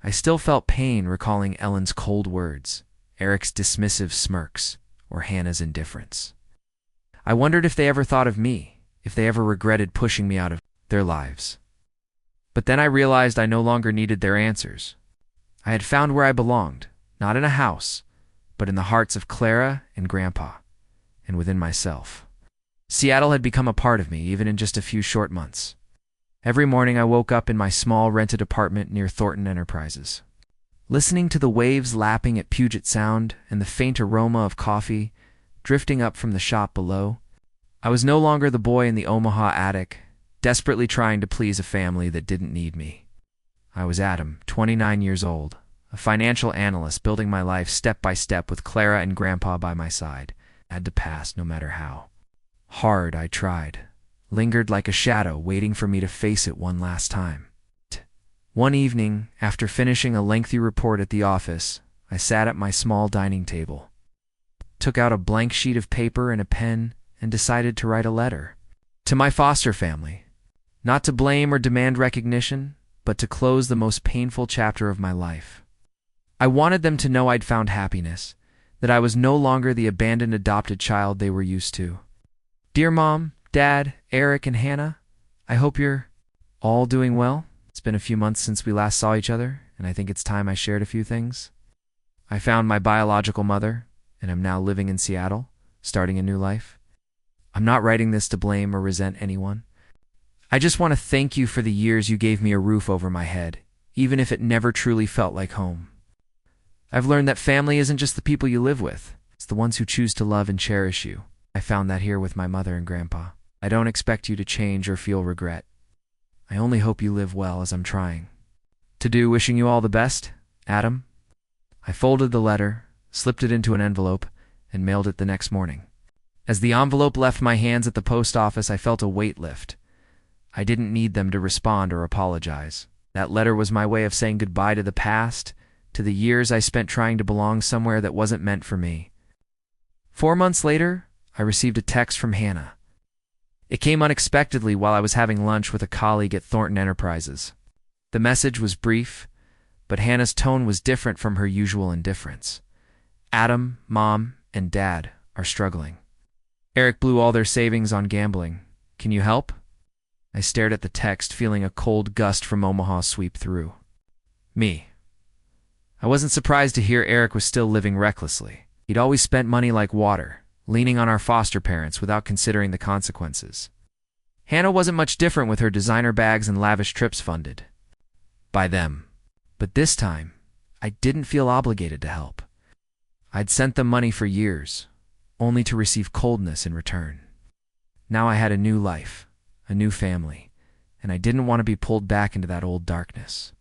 I still felt pain recalling Ellen's cold words, Eric's dismissive smirks, or Hannah's indifference. I wondered if they ever thought of me, if they ever regretted pushing me out of their lives. But then I realized I no longer needed their answers. I had found where I belonged, not in a house, but in the hearts of Clara and Grandpa, and within myself. Seattle had become a part of me, even in just a few short months. Every morning I woke up in my small rented apartment near Thornton Enterprises. Listening to the waves lapping at Puget Sound and the faint aroma of coffee drifting up from the shop below, I was no longer the boy in the Omaha attic, desperately trying to please a family that didn't need me. I was Adam, 29 years old, a financial analyst building my life step by step with Clara and Grandpa by my side. I had to pass no matter how hard I tried, lingered like a shadow waiting for me to face it one last time. One evening, after finishing a lengthy report at the office, I sat at my small dining table, took out a blank sheet of paper and a pen, and decided to write a letter to my foster family, not to blame or demand recognition, but to close the most painful chapter of my life. I wanted them to know I'd found happiness, that I was no longer the abandoned adopted child they were used to. Dear Mom, Dad, Eric, and Hannah, I hope you're all doing well. It's been a few months since we last saw each other, and I think it's time I shared a few things. I found my biological mother, and I'm now living in Seattle, starting a new life. I'm not writing this to blame or resent anyone. I just want to thank you for the years you gave me a roof over my head, even if it never truly felt like home. I've learned that family isn't just the people you live with, it's the ones who choose to love and cherish you. I found that here with my mother and Grandpa. I don't expect you to change or feel regret. I only hope you live well as I'm trying. To do, wishing you all the best, Adam. I folded the letter, slipped it into an envelope, and mailed it the next morning. As the envelope left my hands at the post office, I felt a weight lift. I didn't need them to respond or apologize. That letter was my way of saying goodbye to the past, to the years I spent trying to belong somewhere that wasn't meant for me. 4 months later, I received a text from Hannah. It came unexpectedly while I was having lunch with a colleague at Thornton Enterprises. The message was brief, but Hannah's tone was different from her usual indifference. Adam, Mom, and Dad are struggling. Eric blew all their savings on gambling. Can you help? I stared at the text, feeling a cold gust from Omaha sweep through. Me. I wasn't surprised to hear Eric was still living recklessly. He'd always spent money like water, leaning on our foster parents without considering the consequences. Hannah wasn't much different with her designer bags and lavish trips funded by them. But this time, I didn't feel obligated to help. I'd sent them money for years, only to receive coldness in return. Now I had a new life, a new family, and I didn't want to be pulled back into that old darkness.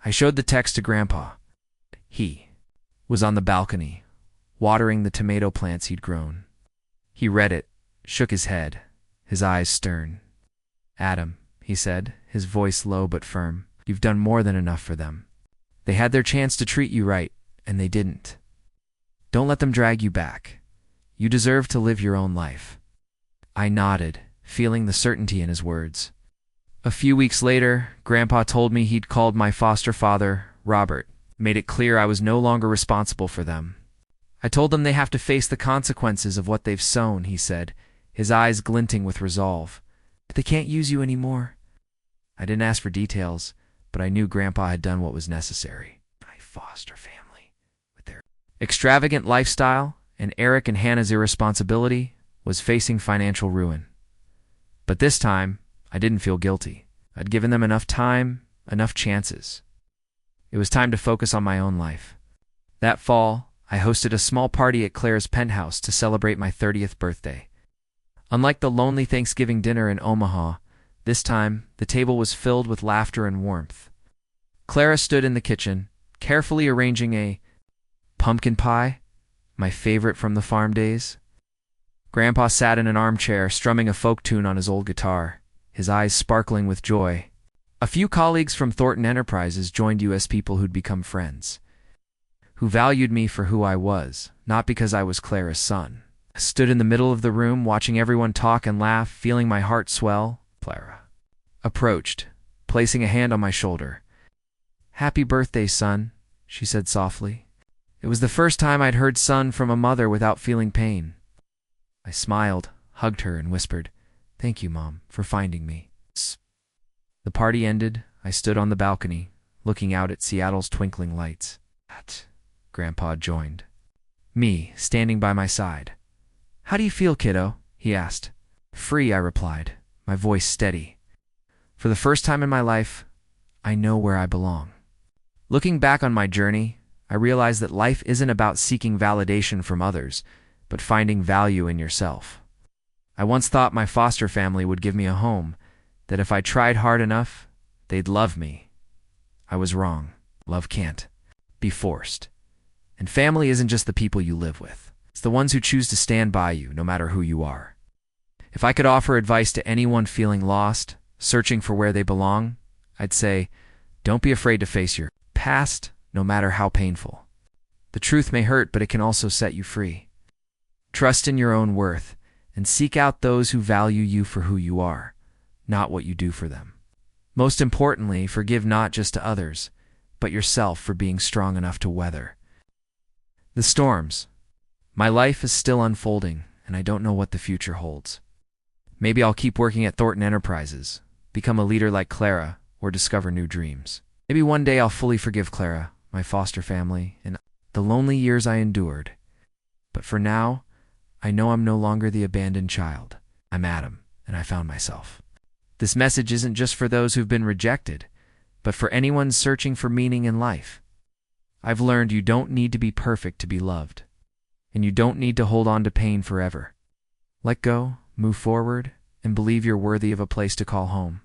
I showed the text to Grandpa. He was on the balcony, watering the tomato plants he'd grown. He read it, shook his head, his eyes stern. Adam, he said, his voice low but firm, you've done more than enough for them. They had their chance to treat you right, and they didn't. Don't let them drag you back. You deserve to live your own life. I nodded, feeling the certainty in his words. A few weeks later, Grandpa told me he'd called my foster father, Robert, made it clear I was no longer responsible for them. I told them they have to face the consequences of what they've sown, he said, his eyes glinting with resolve. But they can't use you anymore. I didn't ask for details, but I knew Grandpa had done what was necessary. My foster family, with their extravagant lifestyle and Eric and Hannah's irresponsibility, was facing financial ruin. But this time, I didn't feel guilty. I'd given them enough time, enough chances. It was time to focus on my own life. That fall, I hosted a small party at Claire's penthouse to celebrate my 30th birthday. Unlike the lonely Thanksgiving dinner in Omaha, this time the table was filled with laughter and warmth. Clara stood in the kitchen, carefully arranging a pumpkin pie, my favorite from the farm days. Grandpa sat in an armchair, strumming a folk tune on his old guitar, his eyes sparkling with joy. A few colleagues from Thornton Enterprises joined us, people who'd become friends, who valued me for who I was, not because I was Clara's son. I stood in the middle of the room, watching everyone talk and laugh, feeling my heart swell. Clara approached, placing a hand on my shoulder. "Happy birthday, son," she said softly. It was the first time I'd heard son from a mother without feeling pain. I smiled, hugged her, and whispered, "Thank you, Mom, for finding me." The party ended. I stood on the balcony, looking out at Seattle's twinkling lights. Grandpa joined me, standing by my side. "How do you feel, kiddo?" he asked. "Free," I replied, my voice steady. For the first time in my life, I know where I belong. Looking back on my journey, I realized that life isn't about seeking validation from others, but finding value in yourself. I once thought my foster family would give me a home, that if I tried hard enough, they'd love me. I was wrong. Love can't be forced. And family isn't just the people you live with. It's the ones who choose to stand by you, no matter who you are. If I could offer advice to anyone feeling lost, searching for where they belong, I'd say, don't be afraid to face your past, no matter how painful. The truth may hurt, but it can also set you free. Trust in your own worth, and seek out those who value you for who you are, not what you do for them. Most importantly, forgive not just to others, but yourself for being strong enough to weather the storms. My life is still unfolding, and I don't know what the future holds. Maybe I'll keep working at Thornton Enterprises, become a leader like Clara, or discover new dreams. Maybe one day I'll fully forgive Clara, my foster family, and the lonely years I endured. But for now, I know I'm no longer the abandoned child. I'm Adam, and I found myself. This message isn't just for those who've been rejected, but for anyone searching for meaning in life. I've learned you don't need to be perfect to be loved, and you don't need to hold on to pain forever. Let go, move forward, and believe you're worthy of a place to call home.